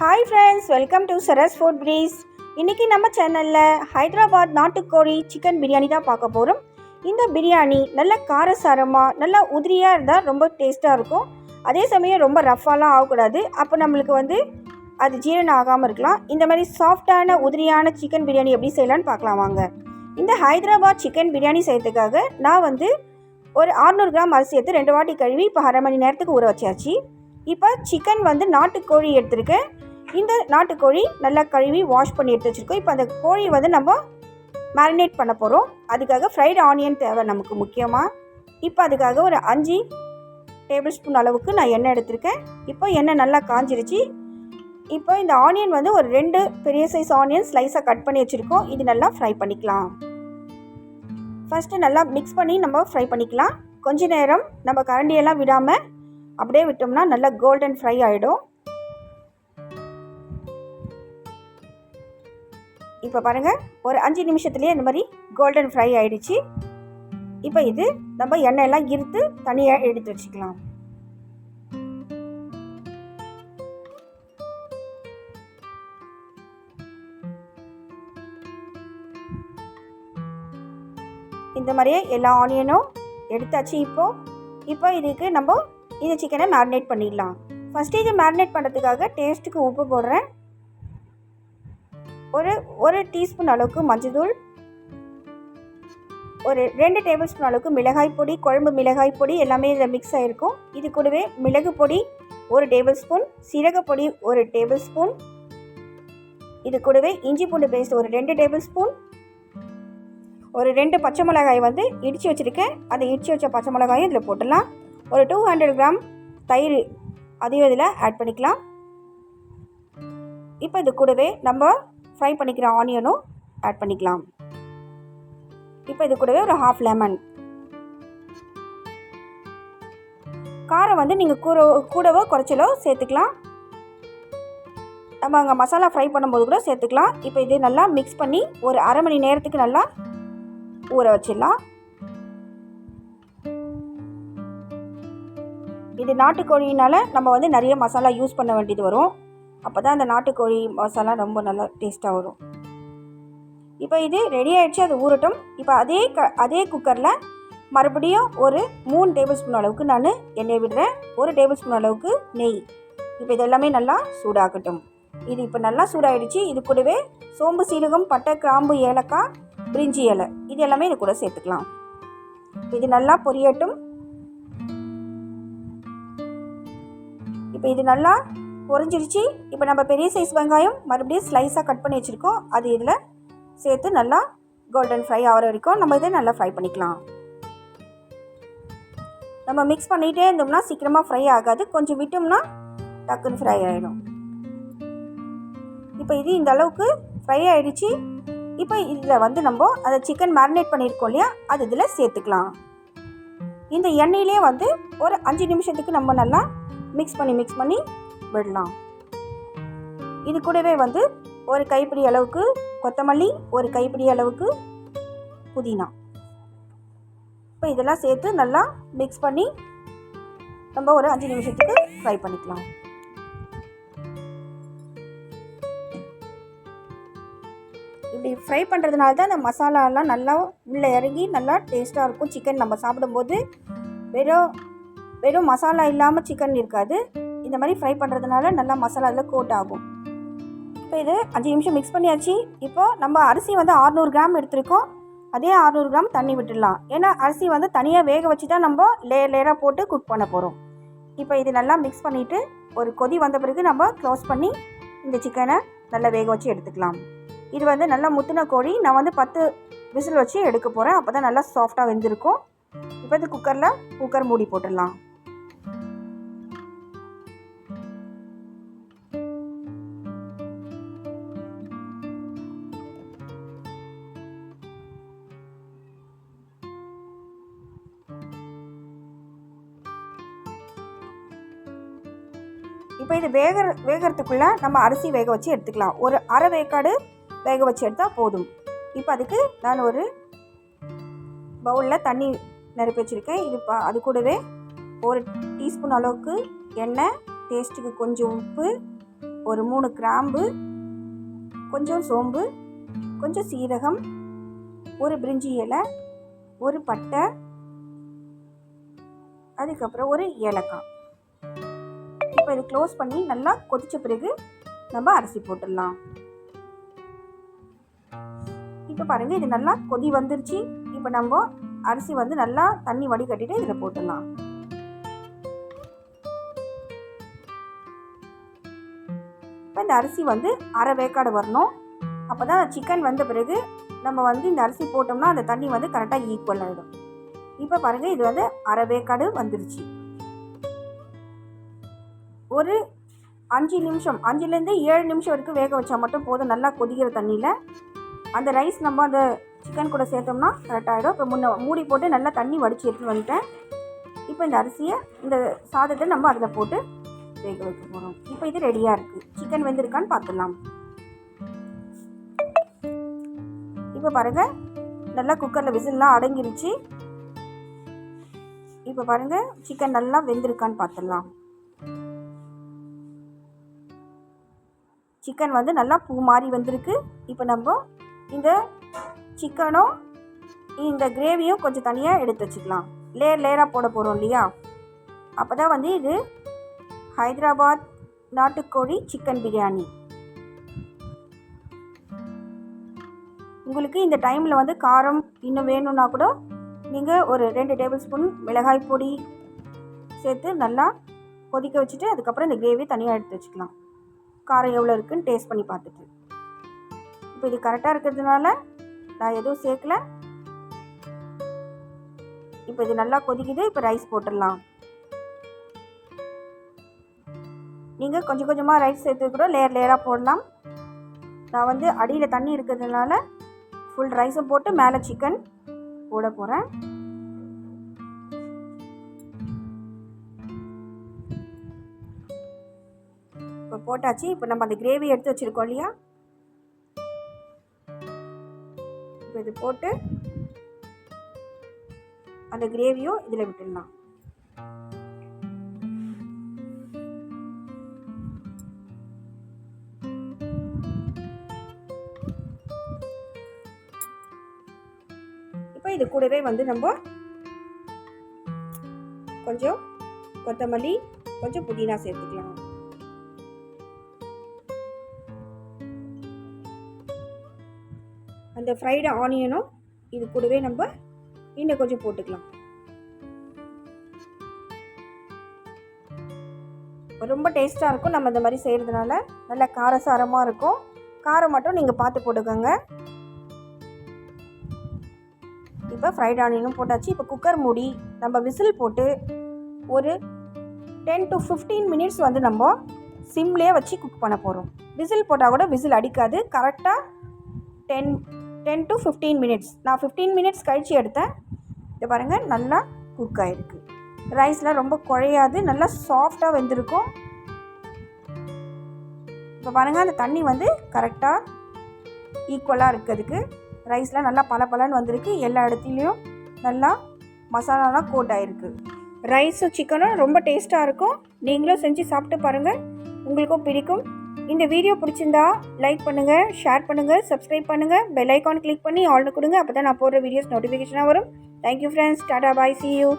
Hi friends, welcome to Saras food breeze. இன்றைக்கி நம்ம சேனலில் ஹைதராபாத் நாட்டுக்கோழி சிக்கன் பிரியாணி தான் பார்க்க போகிறோம். இந்த பிரியாணி நல்ல காரசாரமாக நல்லா உதிரியாக இருந்தால் ரொம்ப டேஸ்ட்டாக இருக்கும். அதே சமயம் ரொம்ப ரஃப்பாலாம் ஆகக்கூடாது. அப்போ நம்மளுக்கு அது ஜீரணம் ஆகாமல் இருக்கலாம். இந்த மாதிரி சாஃப்டான உதிரியான சிக்கன் பிரியாணி எப்படி செய்யலான்னு பார்க்கலாம் வாங்க. இந்த ஹைதராபாத் சிக்கன் பிரியாணி செய்யறதுக்காக நான் ஒரு 600 கிராம் அரிசி எடுத்து 2 வாட்டி கழுவி இப்போ அரை மணி நேரத்துக்கு ஊற வச்சாச்சு. இப்போ சிக்கன் நாட்டுக்கோழி எடுத்துருக்கேன். இந்த நாட்டுக்கோழி நல்லா கழுவி வாஷ் பண்ணி எடுத்து வச்சுருக்கோம். இப்போ அந்த கோழி நம்ம மேரினேட் பண்ண போகிறோம். அதுக்காக ஃப்ரைடு ஆனியன் தேவை நமக்கு முக்கியமாக. இப்போ அதுக்காக ஒரு 5 டேபிள் ஸ்பூன் அளவுக்கு நான் எண்ணெய் எடுத்திருக்கேன். இப்போ எண்ணெய் நல்லா காஞ்சிருச்சு. இப்போ இந்த ஆனியன் ஒரு 2 பெரிய சைஸ் ஆனியன் ஸ்லைஸாக கட் பண்ணி வச்சுருக்கோம். இது நல்லா ஃப்ரை பண்ணிக்கலாம். ஃபஸ்ட்டு நல்லா மிக்ஸ் பண்ணி நம்ம ஃப்ரை பண்ணிக்கலாம். கொஞ்ச நேரம் நம்ம கரண்டியெல்லாம் விடாமல் அப்படியே விட்டோம்னா நல்லா கோல்டன் ஃப்ரை ஆகிடும். இப்போ பாருங்கள், ஒரு 5 நிமிஷத்துலேயே இந்த மாதிரி கோல்டன் ஃப்ரை ஆகிடுச்சு. இப்போ இது நம்ம எண்ணெயெல்லாம் இருத்து தனியாக எடுத்து வச்சுக்கலாம். இந்த மாதிரியே எல்லா ஆனியனும் எடுத்தாச்சு. இப்போ இதுக்கு நம்ம இந்த சிக்கனை மேரினேட் பண்ணிடலாம். ஃபஸ்ட்டு இது மேரினேட் பண்ணுறதுக்காக டேஸ்ட்டுக்கு உப்பு போடுறேன். ஒரு டீஸ்பூன் அளவுக்கு மஞ்சள்தூள், ஒரு 2 டேபிள் ஸ்பூன் அளவுக்கு மிளகாய் பொடி, குழம்பு மிளகாய் பொடி எல்லாமே இதில் மிக்ஸ் ஆகிருக்கும். இது கூடவே மிளகு பொடி 1 டேபிள் ஸ்பூன், சீரகப்பொடி 1 டேபிள் ஸ்பூன், இது கூடவே இஞ்சி பூண்டு பேஸ்ட் ஒரு 2 டேபிள் ஸ்பூன், ஒரு 2 பச்சை மிளகாய் இடித்து வச்சுருக்கேன். அதை இடித்து வச்ச பச்சை மிளகாயும் இதில் போட்டுடலாம். ஒரு 200 கிராம் தயிர் அதையும் இதில் ஆட் பண்ணிக்கலாம். இப்போ இது கூடவே நம்ம ஃப்ரை பண்ணிக்கிற ஆனியனும் ஆட் பண்ணிக்கலாம். இப்போ இது கூடவே ஒரு ஹாஃப் லெமன். காரம் நீங்கள் கூடவோ குறைச்சலோ சேர்த்துக்கலாம். நம்ம அங்கே மசாலா ஃப்ரை பண்ணும்போது கூட சேர்த்துக்கலாம். இப்போ இது நல்லா மிக்ஸ் பண்ணி ஒரு அரை மணி நேரத்துக்கு நல்லா ஊற வச்சிடலாம். இது நாட்டுக்கோழினால் நம்ம நிறைய மசாலா யூஸ் பண்ண வேண்டியது வரும். அப்போ தான் அந்த நாட்டுக்கோழி மசாலா ரொம்ப நல்லா டேஸ்ட்டாக வரும். இப்போ இது ரெடி ஆகிடுச்சு, அது ஊறட்டும். இப்போ அதே குக்கரில் மறுபடியும் ஒரு 3 டேபிள் ஸ்பூன் அளவுக்கு நான் எண்ணெய் விடுறேன். 1 டேபிள் ஸ்பூன் அளவுக்கு நெய். இப்போ இதெல்லாமே நல்லா சூடாகட்டும். இது இப்போ நல்லா சூடாகிடுச்சு. இது கூடவே சோம்பு, சீரகம், பட்டை, கிராம்பு, ஏலக்காய், பிரிஞ்சி இலை இது எல்லாமே இது கூட சேர்த்துக்கலாம். இது நல்லா பொரியட்டும். இப்போ இது நல்லா பொரிஞ்சிருச்சு. இப்போ நம்ம பெரிய சைஸ் வெங்காயம் மறுபடியும் ஸ்லைஸாக கட் பண்ணி வச்சுருக்கோம். அது இதில் சேர்த்து நல்லா கோல்டன் ஃப்ரை ஆகிற வரைக்கும் நம்ம இதை நல்லா ஃப்ரை பண்ணிக்கலாம். நம்ம மிக்ஸ் பண்ணிகிட்டே இருந்தோம்னா சீக்கிரமாக ஃப்ரை ஆகாது. கொஞ்சம் விட்டோம்னா டக்குன்னு ஃப்ரை ஆகிடும். இப்போ இது இந்த அளவுக்கு ஃப்ரை ஆகிடுச்சு. இப்போ இதில் நம்ம அதை சிக்கன் மேரினேட் பண்ணியிருக்கோம் இல்லையா, அது இதில் சேர்த்துக்கலாம். இந்த எண்ணெயிலே ஒரு 5 நிமிஷத்துக்கு நம்ம நல்லா மிக்ஸ் பண்ணி விடலாம். இது கூடவே ஒரு கைப்பிடி அளவுக்கு கொத்தமல்லி, ஒரு கைப்பிடி அளவுக்கு புதினா, இப்போ இதெல்லாம் சேர்த்து நல்லா மிக்ஸ் பண்ணி நம்ம ஒரு 5 நிமிஷத்துக்கு ஃப்ரை பண்ணிக்கலாம். இப்படி ஃப்ரை பண்ணுறதுனால தான் அந்த மசாலாலாம் நல்லா உள்ளே இறங்கி நல்லா டேஸ்ட்டாக இருக்கும். சிக்கன் நம்ம சாப்பிடும்போது வெறும் மசாலா இல்லாமல் சிக்கன் இருக்காது. இந்த மாதிரி ஃப்ரை பண்ணுறதுனால நல்லா மசாலா அதில் கோட் ஆகும். இப்போ இது 5 நிமிஷம் மிக்ஸ் பண்ணியாச்சு. இப்போது நம்ம அரிசி 600 கிராம் எடுத்துருக்கோம். அதே 600 கிராம் தண்ணி விட்டுடலாம். ஏன்னா அரிசி தனியாக வேக வச்சு தான் நம்ம லேயராக போட்டு குக் பண்ண போகிறோம். இப்போ இது நல்லா மிக்ஸ் பண்ணிவிட்டு ஒரு கொதி வந்த பிறகு நம்ம க்ளோஸ் பண்ணி இந்த சிக்கனை நல்லா வேக வச்சு எடுத்துக்கலாம். இது நல்லா முத்தின கோழி. நான் 10 விசில் வச்சு எடுக்க போகிறேன். அப்போ தான் நல்லா சாஃப்டாக வெந்திருக்கும். இப்போ இது குக்கர் மூடி போட்டுடலாம். இப்போ இது வேகிறதுக்குள்ளே நம்ம அரிசி வேக வச்சு எடுத்துக்கலாம். ஒரு அரை வேக்காடு வேக வச்சு எடுத்தால் போதும். இப்போ அதுக்கு நான் ஒரு பவுலில் தண்ணி நிரப்பி வச்சுருக்கேன். அது கூடவே 1 டீஸ்பூன் அளவுக்கு எண்ணெய், டேஸ்ட்டுக்கு கொஞ்சம் உப்பு, ஒரு 3 கிராம்பு, கொஞ்சம் சோம்பு, கொஞ்சம் சீரகம், ஒரு பிரிஞ்சி இலை, ஒரு பட்டை, அதுக்கப்புறம் ஒரு ஏலக்காய். இப்போ இது க்ளோஸ் பண்ணி நல்லா கொதிச்ச பிறகு நம்ம அரிசி போட்டுடலாம். இப்போ பாருங்கள், இது நல்லா கொதி வந்துருச்சு. இப்போ நம்ம அரிசி வந்து நல்லா தண்ணி வடிகட்டிட்டு இதில் போட்டுடலாம். இப்போ இந்த அரிசி வந்து அரை வேக்காடு வரணும். அப்போ தான் சிக்கன் வந்த பிறகு நம்ம வந்து இந்த அரிசி போட்டோம்னா அந்த தண்ணி வந்து கரெக்டாக ஈக்குவல் ஆகிடும். இப்போ பாருங்கள், இது வந்து அரை வேக்காடு வந்துருச்சு. ஒரு 5 நிமிஷம் 5லேருந்து 7 நிமிஷம் வரைக்கும் வேக வச்சா மட்டும் போதும். நல்லா கொதிக்கிற தண்ணியில் அந்த ரைஸ் நம்ம அந்த சிக்கன் கூட சேர்த்தோம்னா கரெக்டாகிடும். இப்போ மூடி போட்டு நல்லா தண்ணி வடித்து எடுத்துகிட்டு வந்துட்டேன். இப்போ இந்த அரிசியை இந்த சாதத்தை நம்ம அதில் போட்டு வேக வைக்க போகிறோம். இப்போ இது ரெடியாக இருக்குது. சிக்கன் வெந்திருக்கான்னு பார்த்துடலாம். இப்போ பாருங்கள், நல்லா குக்கரில் விசில்லாம் அடங்கிருச்சு. இப்போ பாருங்கள், சிக்கன் நல்லா வெந்திருக்கான்னு பார்த்துடலாம். சிக்கன் வந்து நல்லா பூ மாதிரி வந்திருக்கு. இப்போ நம்ம இந்த சிக்கனும் இந்த கிரேவியும் கொஞ்சம் தனியாக எடுத்து வச்சுக்கலாம். லேயராக போட போகிறோம் இல்லையா? அப்போ தான் வந்து இது ஹைதராபாத் நாட்டுக்கோழி சிக்கன் பிரியாணி. உங்களுக்கு இந்த டைமில் வந்து காரம் இன்னும் வேணும்னா கூட நீங்கள் ஒரு 2 டேபிள் ஸ்பூன் மிளகாய் பொடி சேர்த்து நல்லா கொதிக்க வச்சுட்டு அதுக்கப்புறம் இந்த கிரேவி தனியாக எடுத்து வச்சுக்கலாம். காரம் எவ்வளோ இருக்குன்னு டேஸ்ட் பண்ணி பார்த்துட்டு. இப்போ இது கரெக்டாக இருக்கிறதுனால நான் எதுவும் சேர்க்கல. இப்போ இது நல்லா கொதிக்குது. இப்போ ரைஸ் போட்டுடலாம். நீங்கள் கொஞ்சம் கொஞ்சமாக ரைஸ் சேர்த்து கூட லேயராக போடலாம். நான் வந்து அடியில் தண்ணி இருக்கிறதுனால ஃபுல் ரைஸும் போட்டு மேலே சிக்கன் போட போகிறேன். இப்போ போட்டாச்சு. இப்போ நம்ம அந்த கிரேவி எடுத்து வச்சுருக்கோம் இல்லையா? இப்போ இது போட்டு அந்த கிரேவியும் இதில் விட்டுடலாம். இப்போ இது கூடவே வந்து நம்ம கொஞ்சம் கொத்தமல்லி, கொஞ்சம் புதினா சேர்த்துக்கலாம். அந்த ஃப்ரைடு ஆனியனும் இது கூடவே நம்ம இன்னும் கொஞ்சம் போட்டுக்கலாம். ரொம்ப டேஸ்ட்டாக இருக்கும். நம்ம இந்த மாதிரி செய்கிறதுனால நல்லா காரசாரமாக இருக்கும். காரம் மட்டும் நீங்கள் பார்த்து போட்டுக்கோங்க. இப்போ ஃப்ரைட் ஆனியனும் போட்டாச்சு. இப்போ குக்கர் மூடி நம்ம விசில் போட்டு ஒரு 10 to 15 மினிட்ஸ் வந்து நம்ம சிம்லேயே வச்சு குக் பண்ண போகிறோம். விசில் போட்டால் கூட விசில் அடிக்காது. கரெக்டாக 10 to 15 மினிட்ஸ். நான் 15 மினிட்ஸ் கழித்து எடுத்தேன். இதை பாருங்கள், நல்லா குக் ஆகிருக்கு. ரைஸ்லாம் ரொம்ப குழையாது, நல்லா சாஃப்டாக வெந்திருக்கும். இப்போ பாருங்கள், அந்த தண்ணி வந்து கரெக்டாக ஈக்குவலாக இருக்கிறதுக்கு ரைஸ்லாம் நல்லா பலன்னு வந்திருக்கு. எல்லா இடத்துலையும் நல்லா மசாலாலாம் கோட் ஆகிருக்கு. ரைஸும் சிக்கனும் ரொம்ப டேஸ்ட்டாக இருக்கும். நீங்களும் செஞ்சு சாப்பிட்டு பாருங்கள், உங்களுக்கும் பிடிக்கும். இந்த வீடியோ பிடிச்சிருந்தா லைக் பண்ணுங்கள், ஷேர் பண்ணுங்கள், சப்ஸ்கிரைப் பண்ணுங்கள், பெல் ஐக்கான் கிளிக் பண்ணி ஆல்னு கொடுங்க. அப்போ தான் நான் போடுற வீடியோஸ் நோட்டிஃபிகேஷனாக வரும். Thank you friends. Tata, bye, see you.